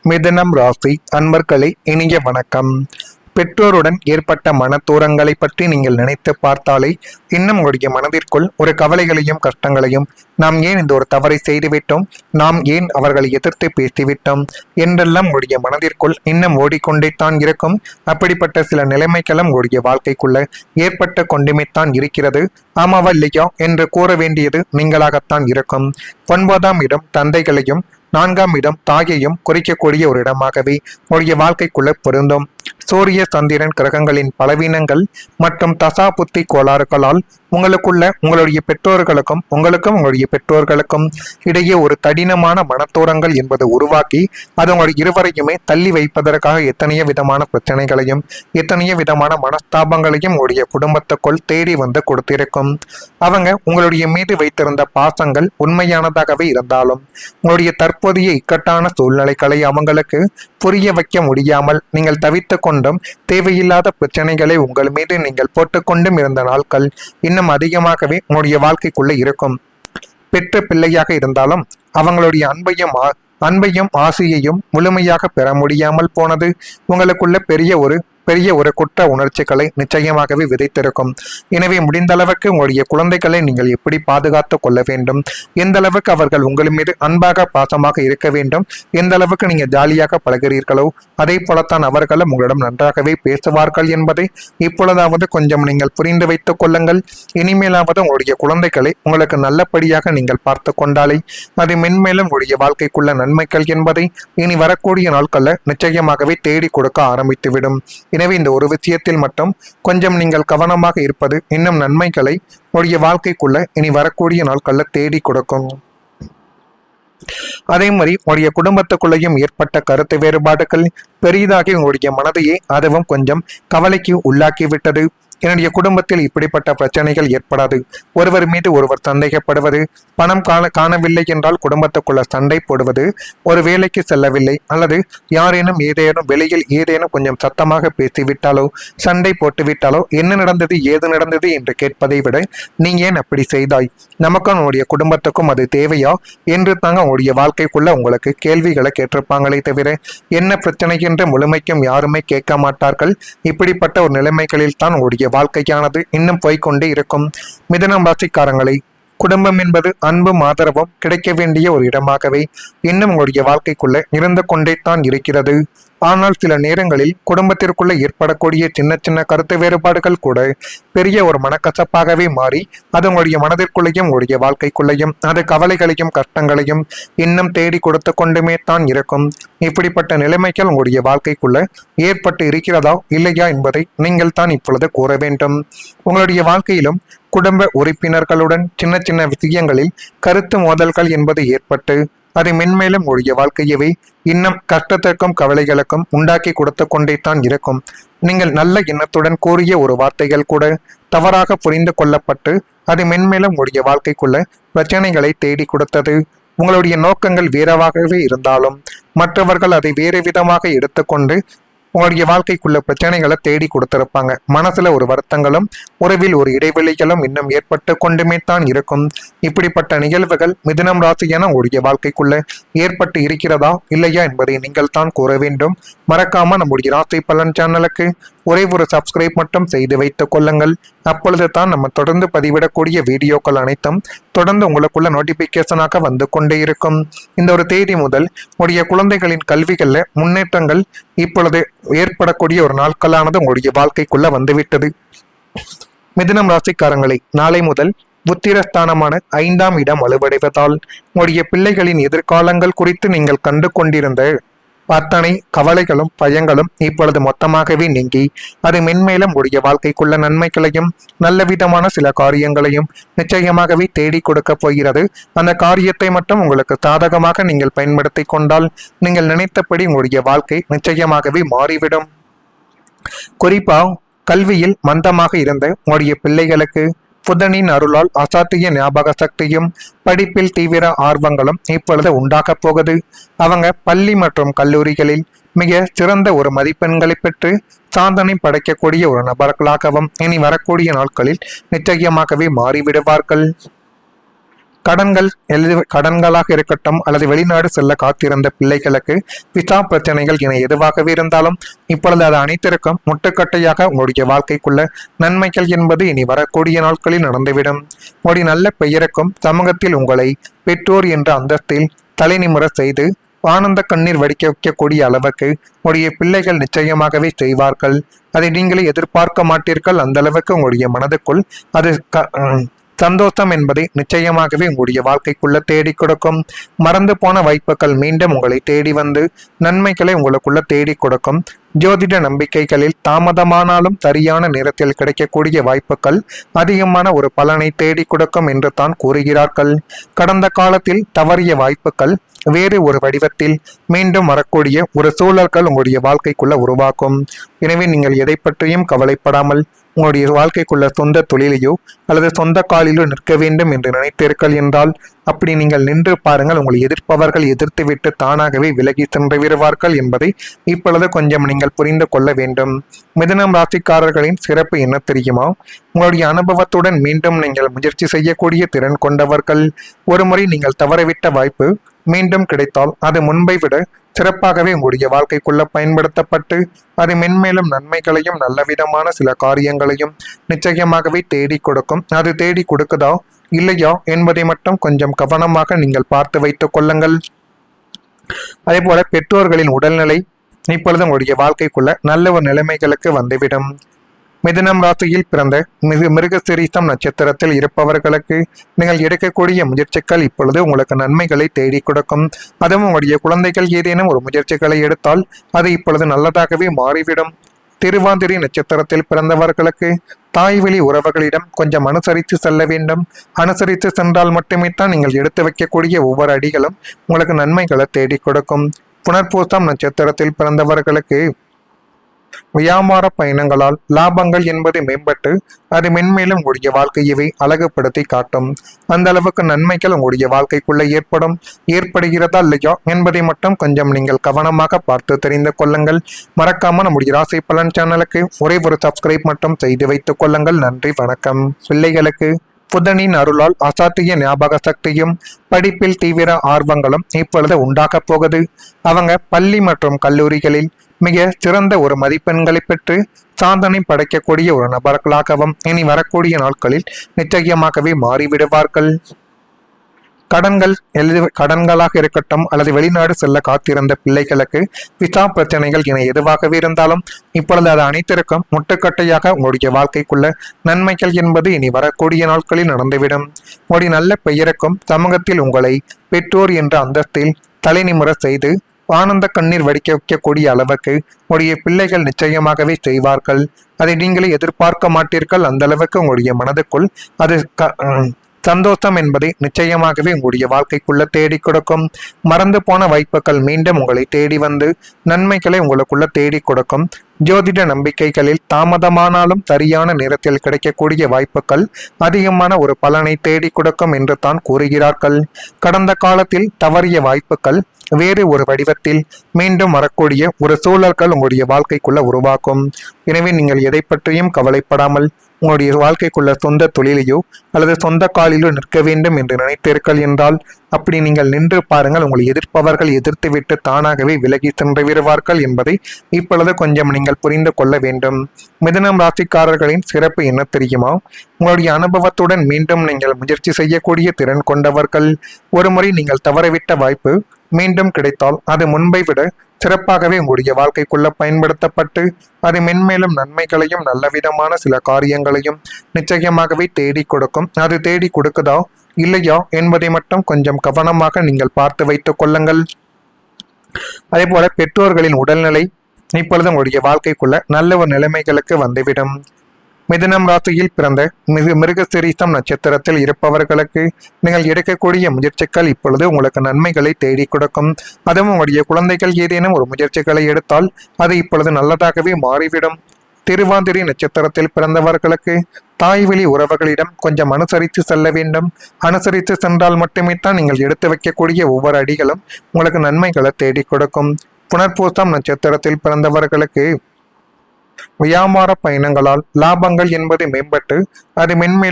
மிதுனம் ராசி அன்பர்களே, இனிய வணக்கம். பெற்றோருடன் ஏற்பட்ட மனத்தூரங்களை பற்றி நீங்கள் நினைத்து பார்த்தாலே இன்னும் உங்களுடைய மனதிற்குள் ஒரு கவலைகளையும் கஷ்டங்களையும், நாம் ஏன் இந்த ஒரு தவறை செய்துவிட்டோம், நாம் ஏன் அவர்களை எதிர்த்து பேசிவிட்டோம் என்றெல்லாம் உங்களுடைய மனதிற்குள் இன்னும் ஓடிக்கொண்டே தான் இருக்கும். அப்படிப்பட்ட சில நிலைமைகளும் உங்களுடைய வாழ்க்கைக்குள்ள ஏற்பட்டு கொண்டுமேத்தான் இருக்கிறது. ஆமாவா இல்லையா என்று கூற வேண்டியது நீங்களாகத்தான் இருக்கும். 9ஆம் இடம் தந்தைகளையும் 4ஆம் இடம் தாயையும் குறிக்கக்கூடிய ஒரு இடமாகவே உங்களுடைய வாழ்க்கைக்குள்ள பொருந்தும். சூரிய சந்திரன் கிரகங்களின் பலவீனங்கள் மற்றும் தசா புத்தி கோளாறுகளால் உங்களுடைய பெற்றோர்களுக்கும் உங்களுடைய பெற்றோர்களுக்கும் இடையே ஒரு கடினமான மனத்தூரங்கள் என்பது உருவாக்கி அது உங்களுடைய இருவரையுமே தள்ளி வைப்பதற்காக எத்தனையோ விதமான பிரச்சனைகளையும் எத்தனையோ விதமான மனஸ்தாபங்களையும் உங்களுடைய குடும்பத்துக்குள் தேடி வந்து கொடுத்திருக்கும். அவங்க உங்களுடைய மீது வைத்திருந்த பாசங்கள் உண்மையானதாகவே இருந்தாலும் உங்களுடைய தற்போதைய இக்கட்டான சூழ்நிலைகளை அவங்களுக்கு புரிய வைக்க முடியாமல் நீங்கள் தவித்து கொண்டும் தேவையில்லாத பிரச்சனைகளை உங்கள் மீது நீங்கள் போட்டுக்கொண்டும் இருந்த நாட்கள் இன்னும் அதிகமாகவே உங்களுடைய வாழ்க்கைக்குள்ள இருக்கும். பெற்ற பிள்ளையாக இருந்தாலும் அவங்களுடைய அன்பையும் ஆசையையும் முழுமையாக பெற முடியாமல் போனது உங்களுக்குள்ள பெரிய ஒரு குற்ற உணர்ச்சிகளை நிச்சயமாகவே விதைத்திருக்கும். எனவே முடிந்த அளவுக்கு உங்களுடைய குழந்தைகளை நீங்கள் எப்படி பாதுகாத்து கொள்ள வேண்டும், எந்த அளவுக்கு அவர்கள் உங்கள் மீது அன்பாக பாசமாக இருக்க வேண்டும், எந்த அளவுக்கு நீங்க ஜாலியாக பழகிறீர்களோ அதே போலத்தான் அவர்களும் உங்களிடம் நன்றாகவே பேசுவார்கள் என்பதை இப்பொழுதாவது கொஞ்சம் நீங்கள் புரிந்து வைத்துக் கொள்ளுங்கள். இனிமேலாவது உங்களுடைய குழந்தைகளை உங்களுக்கு நல்லபடியாக நீங்கள் பார்த்து கொண்டாலே அது மென்மேலும் உங்களுடைய வாழ்க்கைக்குள்ள நன்மைகள் என்பதை இனி வரக்கூடிய நாட்கள்ல நிச்சயமாகவே தேடி கொடுக்க ஆரம்பித்துவிடும். எனவே இந்த ஒரு விஷயத்தில் மட்டும் கொஞ்சம் நீங்கள் கவனமாக இருப்பது இன்னும் நன்மைகளை உங்களுடைய வாழ்க்கைக்குள்ள இனி வரக்கூடிய நாட்கள்ல தேடி கொடுக்கும். அதே மாதிரி உங்களுடைய குடும்பத்துக்குள்ளேயும் ஏற்பட்ட கருத்து வேறுபாடுகள் பெரிதாகி உங்களுடைய மனதையே அதுவும் கொஞ்சம் கவலைக்கு உள்ளாக்கிவிட்டது. என்னுடைய குடும்பத்தில் இப்படிப்பட்ட பிரச்சனைகள் ஏற்படாது, ஒருவர் மீது ஒருவர் சந்தேகப்படுவது, பணம் காணவில்லை என்றால் குடும்பத்துக்குள்ள சண்டை போடுவது, ஒரு வேலைக்கு செல்லவில்லை அல்லது யாரேனும் வெளியில் ஏதேனும் கொஞ்சம் சத்தமாக பேசிவிட்டாலோ சண்டை போட்டுவிட்டாலோ என்ன நடந்தது ஏது நடந்தது என்று கேட்பதை விட நீ ஏன் அப்படி செய்தாய், நமக்கும் நம்முடைய குடும்பத்துக்கும் அது தேவையா என்று தாங்க உங்களுடைய வாழ்க்கைக்குள்ள உங்களுக்கு கேள்விகளை கேட்டிருப்பாங்களே தவிர என்ன பிரச்சனை என்ற முழுமைக்கும் யாருமே கேட்க மாட்டார்கள். இப்படிப்பட்ட ஒரு நிலைமைகளில் தான் உங்களுடைய வாழ்க்கையானது இன்னும் போய்கொண்டே இருக்கும். மிதுனம் ராசிக்காரங்களை, குடும்பம் என்பது அன்பும் ஆதரவும் கிடைக்க வேண்டிய ஒரு இடமாகவே இன்னும் உங்களுடைய வாழ்க்கைக்குள்ள இருந்து கொண்டே தான் இருக்கிறது. ஆனால் சில நேரங்களில் குடும்பத்திற்குள்ள ஏற்படக்கூடிய சின்ன சின்ன கருத்து வேறுபாடுகள் கூட பெரிய ஒரு மனக்கசப்பாகவே மாறி அது உங்களுடைய மனதிற்குள்ளேயும் உங்களுடைய வாழ்க்கைக்குள்ளேயும் அது கவலைகளையும் கஷ்டங்களையும் இன்னும் தேடி கொடுத்து கொண்டுமே தான் இருக்கும். இப்படிப்பட்ட நிலைமைகள் உங்களுடைய வாழ்க்கைக்குள்ள ஏற்பட்டு இருக்கிறதா இல்லையா என்பதை நீங்கள் தான் இப்பொழுது கூற வேண்டும். உங்களுடைய வாழ்க்கையிலும் குடும்ப உறுப்பினர்களுடன் சின்ன சின்ன விஷயங்களில் கருத்து மோதல்கள் என்பது ஏற்பட்டு அது மென்மேலும் உடைய வாழ்க்கையவே இன்னும் கஷ்டத்திற்கும் கவலைகளுக்கும் உண்டாக்கி கொடுத்து கொண்டே தான் இருக்கும். நீங்கள் நல்ல எண்ணத்துடன் கூறிய ஒரு வார்த்தைகள் கூட தவறாக புரிந்து கொள்ளப்பட்டு அது மென்மேலும் உடைய வாழ்க்கைக்குள்ள பிரச்சனைகளை தேடி கொடுத்தது. உங்களுடைய நோக்கங்கள் வேறவாகவே இருந்தாலும் மற்றவர்கள் அதை வேறு விதமாக எடுத்துக்கொண்டு உங்களுடைய வாழ்க்கைக்குள்ள பிரச்சனைகளை தேடி கொடுத்திருப்பாங்க. மனசுல ஒரு வருத்தங்களும் உறவில் ஒரு இடைவெளிகளும் இன்னும் ஏற்பட்டு கொண்டுமே தான் இருக்கும். இப்படிப்பட்ட நிகழ்வுகள் மிதுனம் ராசியான உங்களுடைய வாழ்க்கைக்குள்ள ஏற்பட்டு இருக்கிறதா இல்லையா என்பதை நீங்கள் தான் கூற வேண்டும். மறக்காம நம்முடைய ராசி பலன் சேனலுக்கு ஒரே ஒரு சப்ஸ்கிரைப் மட்டும் செய்து வைத்துக் கொள்ளுங்கள். அப்பொழுது தான் நம்ம தொடர்ந்து பதிவிடக்கூடிய வீடியோக்கள் அனைத்தும் தொடர்ந்து உங்களுக்குள்ள நோட்டிபிகேஷனாக வந்து கொண்டே இருக்கும். இந்த ஒரு தேதி முதல் உங்களுடைய குழந்தைகளின் கல்விகள்ல முன்னேற்றங்கள் இப்பொழுது ஏற்படக்கூடிய ஒரு நாட்களானது உங்களுடைய வாழ்க்கைக்குள்ள வந்துவிட்டது. மிதுனம் ராசிக்காரங்களை, நாளை முதல் புத்திரஸ்தானமான 5ஆம் இடம் வலுவடைவதால் உங்களுடைய பிள்ளைகளின் எதிர்காலங்கள் குறித்து நீங்கள் கண்டு கொண்டிருந்த அத்தனை கவலைகளும் பயங்களும் இப்பொழுது மொத்தமாகவே நீங்கி அது மென்மேலும் உடைய வாழ்க்கைக்குள்ள நன்மைகளையும் நல்ல விதமான சில காரியங்களையும் நிச்சயமாகவே தேடி கொடுக்க போகிறது. அந்த காரியத்தை மட்டும் உங்களுக்கு சாதகமாக நீங்கள் பயன்படுத்தி கொண்டால் நீங்கள் நினைத்தபடி உங்களுடைய வாழ்க்கை நிச்சயமாகவே மாறிவிடும். குறிப்பா கல்வியில் மந்தமாக இருந்த உங்களுடைய பிள்ளைகளுக்கு புதனின் அருளால் அசாத்திய ஞாபக சக்தியும் படிப்பில் தீவிர ஆர்வங்களும் இப்பொழுது உண்டாக போகுது. அவங்க பள்ளி மற்றும் கல்லூரிகளில் மிக சிறந்த ஒரு மதிப்பெண்களை பெற்று சாதனை படைக்கக்கூடிய ஒரு நபர்களாகவும் இனி வரக்கூடிய நாட்களில் நிச்சயமாகவே மாறிவிடுவார்கள். கடன்களாக இருக்கட்டும் அல்லது வெளிநாடு செல்ல காத்திருந்த பிள்ளைகளுக்கு விசா பிரச்சனைகள் என எதுவாகவே இருந்தாலும் இப்பொழுது அது அனைத்திற்கும் முட்டுக்கட்டையாக உங்களுடைய வாழ்க்கைக்குள்ள நன்மைகள் என்பது இனி வரக்கூடிய நாட்களில் நடந்துவிடும். உங்களுடைய நல்ல பெயருக்கும் சமூகத்தில் உங்களை பெற்றோர் என்ற அந்தஸ்தில் தலைநிமிர செய்து ஆனந்த கண்ணீர் வடிக்க வைக்கக்கூடிய அளவுக்கு உங்களுடைய பிள்ளைகள் நிச்சயமாகவே செய்வார்கள். அதை நீங்களே எதிர்பார்க்க மாட்டீர்கள். அந்த அளவுக்கு உங்களுடைய மனதுக்குள் அது சந்தோஷம் என்பதை நிச்சயமாகவே உங்களுடைய வாழ்க்கைக்குள்ள தேடி கொடுக்கும். மறந்து போன வாய்ப்புகள் மீண்டும் உங்களை தேடி வந்து நன்மைகளை உங்களுக்குள்ள தேடி கொடுக்கும். ஜோதிட நம்பிக்கைகளில் தாமதமானாலும் சரியான நேரத்தில் கிடைக்கக்கூடிய வாய்ப்புகள் அதிகமான ஒரு பலனை தேடி கொடுக்கும் என்று தான் கூறுகிறார்கள். கடந்த காலத்தில் தவறிய வாய்ப்புகள் வேறு ஒரு வடிவத்தில் மீண்டும் வரக்கூடிய ஒரு சூழல்கள் உங்களுடைய வாழ்க்கைக்குள்ள உருவாக்கும். எனவே நீங்கள் எதை பற்றியும் கவலைப்படாமல் உங்களுடைய வாழ்க்கைக்குள்ள சொந்த தொழிலையோ அல்லது சொந்த காலிலோ நிற்க வேண்டும் என்று நினைத்தீர்கள் என்றால் அப்படி நீங்கள் நின்று பாருங்கள். உங்களை எதிர்ப்பவர்கள் எதிர்த்துவிட்டு தானாகவே விலகி சென்று விடுவார்கள் என்பதை இப்பொழுது கொஞ்சம் நீங்கள் புரிந்து கொள்ள வேண்டும். மிதுனம் ராசிக்காரர்களின் சிறப்பு என்ன தெரியுமா? உங்களுடைய அனுபவத்துடன் மீண்டும் நீங்கள் முயற்சி செய்யக்கூடிய திறன் கொண்டவர்கள். ஒருமுறை நீங்கள் தவறவிட்ட வாய்ப்பு மீண்டும் கிடைத்தால் அது முன்பை விட சிறப்பாகவே உங்களுடைய வாழ்க்கைக்குள்ள பயன்படுத்தப்பட்டு அது மென்மேலும் நன்மைகளையும் நல்லவிதமான சில காரியங்களையும் நிச்சயமாகவே தேடி கொடுக்கும். அது தேடி கொடுக்குதா இல்லையா என்பதை மட்டும் கொஞ்சம் கவனமாக நீங்கள் பார்த்து வைத்துக் கொள்ளுங்கள். அதே போல பெற்றோர்களின் உடல்நிலை இப்பொழுது உங்களுடைய வாழ்க்கைக்குள்ள நல்ல ஒரு நிலைமைகளுக்கு வந்துவிடும். மிதுனம் ராசியில் பிறந்த மிருகசீரிஷம் நட்சத்திரத்தில் இருப்பவர்களுக்கு நீங்கள் எடுக்கக்கூடிய முயற்சிகள் இப்பொழுது உங்களுக்கு நன்மைகளை தேடி கொடுக்கும். அதுவும் உங்களுடைய குழந்தைகள் ஏதேனும் ஒரு முயற்சிகளை எடுத்தால் அது இப்பொழுது நல்லதாகவே மாறிவிடும். திருவாதிரை நட்சத்திரத்தில் பிறந்தவர்களுக்கு தாய்வழி உறவுகளிடம் கொஞ்சம் அனுசரித்து செல்ல வேண்டும். அனுசரித்து சென்றால் மட்டுமே தான் நீங்கள் எடுத்து வைக்கக்கூடிய ஒவ்வொரு அடிகளும் உங்களுக்கு நன்மைகளை தேடி கொடுக்கும். புனர்பூசம் நட்சத்திரத்தில் பிறந்தவர்களுக்கு வியாபார பயணங்களால் லாபங்கள் என்பது மேம்பட்டு அது மென்மேலும் உங்களுடைய வாழ்க்கையவே அழகுபடுத்தி காட்டும். அந்த அளவுக்கு நன்மைகள் உங்களுடைய வாழ்க்கைக்குள்ள ஏற்படுகிறதா இல்லையா என்பதை மட்டும் கொஞ்சம் நீங்கள் கவனமாக பார்த்து தெரிந்து கொள்ளுங்கள். மறக்காம நம்முடைய ராசி பலன் சேனலுக்கு ஒரே ஒரு சப்ஸ்கிரைப் மட்டும் செய்து வைத்துக் கொள்ளுங்கள். நன்றி, வணக்கம். பிள்ளைகளுக்கு புதனின் அருளால் அசாத்திய ஞாபக சக்தியும் படிப்பில் தீவிர ஆர்வங்களும் இப்பொழுது உண்டாகப் போகுது. அவங்க பள்ளி மற்றும் கல்லூரிகளில் மிக சிறந்த ஒரு மதிப்பெண்களை பெற்று சாதனை படைக்கக்கூடிய ஒரு நபர்களாகவும் இனி வரக்கூடிய நாட்களில் நிச்சயமாகவே மாறிவிடுவார்கள். கடன்களாக இருக்கட்டும் அல்லது வெளிநாடு செல்ல காத்திருந்த பிள்ளைகளுக்கு விசா பிரச்சனைகள் என எதுவாகவே இருந்தாலும் இப்பொழுது அது அனைத்திற்கும் முட்டுக்கட்டையாக உங்களுடைய வாழ்க்கைக்குள்ள நன்மைகள் என்பது இனி வரக்கூடிய நாட்களில் நடந்துவிடும். உங்களுடைய நல்ல பெயருக்கும் சமூகத்தில் உங்களை பெற்றோர் என்ற அந்தஸ்தில் தலைநிமிர செய்து ஆனந்த கண்ணீர் வடிக்க வைக்கக்கூடிய அளவுக்கு உங்களுடைய பிள்ளைகள் நிச்சயமாகவே செய்வார்கள். அதை நீங்களே எதிர்பார்க்க மாட்டீர்கள். அந்த அளவுக்கு உங்களுடைய மனதுக்குள் அது சந்தோஷம் என்பதை நிச்சயமாகவே உங்களுடைய வாழ்க்கைக்குள்ள தேடி கொடுக்கும். மறந்து போன வாய்ப்புகள் மீண்டும் உங்களை தேடி வந்து நன்மைகளை உங்களுக்குள்ள தேடி கொடுக்கும். ஜோதிட நம்பிக்கைகளில் தாமதமானாலும் சரியான நேரத்தில் கிடைக்கக்கூடிய வாய்ப்புகள் அதிகமான ஒரு பலனை தேடி கொடுக்கும் என்று தான் கூறுகிறார்கள். கடந்த காலத்தில் தவறிய வாய்ப்புகள் வேறு ஒரு வடிவத்தில் மீண்டும் வரக்கூடிய ஒரு சூழல்கள் உங்களுடைய வாழ்க்கைக்குள்ள உருவாக்கும். எனவே நீங்கள் எதை பற்றியும் கவலைப்படாமல் உங்களுடைய வாழ்க்கைக்குள்ள சொந்த தொழிலையோ அல்லது சொந்த காலிலோ நிற்க வேண்டும் என்று நினைத்தீர்கள் என்றால் அப்படி நீங்கள் நின்று பாருங்கள். உங்களை எதிர்ப்பவர்கள் எதிர்த்துவிட்டு தானாகவே விலகி சென்று விடுவார்கள் என்பதை இப்பொழுது கொஞ்சம் நீங்கள் புரிந்து கொள்ள வேண்டும். மிதுனம் ராசிக்காரர்களின் சிறப்பு என்ன தெரியுமா? உங்களுடைய அனுபவத்துடன் மீண்டும் நீங்கள் முயற்சி செய்யக்கூடிய திறன் கொண்டவர்கள். ஒருமுறை நீங்கள் தவறவிட்ட வாய்ப்பு மீண்டும் கிடைத்தால் அது முன்பை விட சிறப்பாகவே உங்களுடைய வாழ்க்கைக்குள்ள பயன்படுத்தப்பட்டு அது மென்மேலும் நன்மைகளையும் நல்லவிதமான சில காரியங்களையும் நிச்சயமாகவே தேடி கொடுக்கும். அது தேடி கொடுக்குதா இல்லையா என்பதை மட்டும் கொஞ்சம் கவனமாக நீங்கள் பார்த்து வைத்துக் கொள்ளுங்கள். அதே போல பெற்றோர்களின் உடல்நிலை இப்பொழுது உங்களுடைய வாழ்க்கைக்குள்ள நல்ல ஒரு நிலைமைகளுக்கு வந்துவிடும். மிதுனம் ராசியில் பிறந்த மிருகசீரிஷம் நட்சத்திரத்தில் இருப்பவர்களுக்கு நீங்கள் எடுக்கக்கூடிய முயற்சிகள் இப்பொழுது உங்களுக்கு நன்மைகளை தேடி கொடுக்கும். அதுவும் உங்களுடைய குழந்தைகள் ஏதேனும் ஒரு முயற்சிகளை எடுத்தால் அது இப்பொழுது நல்லதாகவே மாறிவிடும். திருவாதிரை நட்சத்திரத்தில் பிறந்தவர்களுக்கு தாய்வழி உறவுகளிடம் கொஞ்சம் அனுசரித்து செல்ல வேண்டும். அனுசரித்து சென்றால் மட்டுமே தான் நீங்கள் எடுத்து வைக்கக்கூடிய ஒவ்வொரு அடிகளும் உங்களுக்கு நன்மைகளை தேடி கொடுக்கும். புனர்பூசம் நட்சத்திரத்தில் பிறந்தவர்களுக்கு வியாபார பயணங்களால் லாபங்கள் என்பது மேம்பட்டு அது மென்மேலும்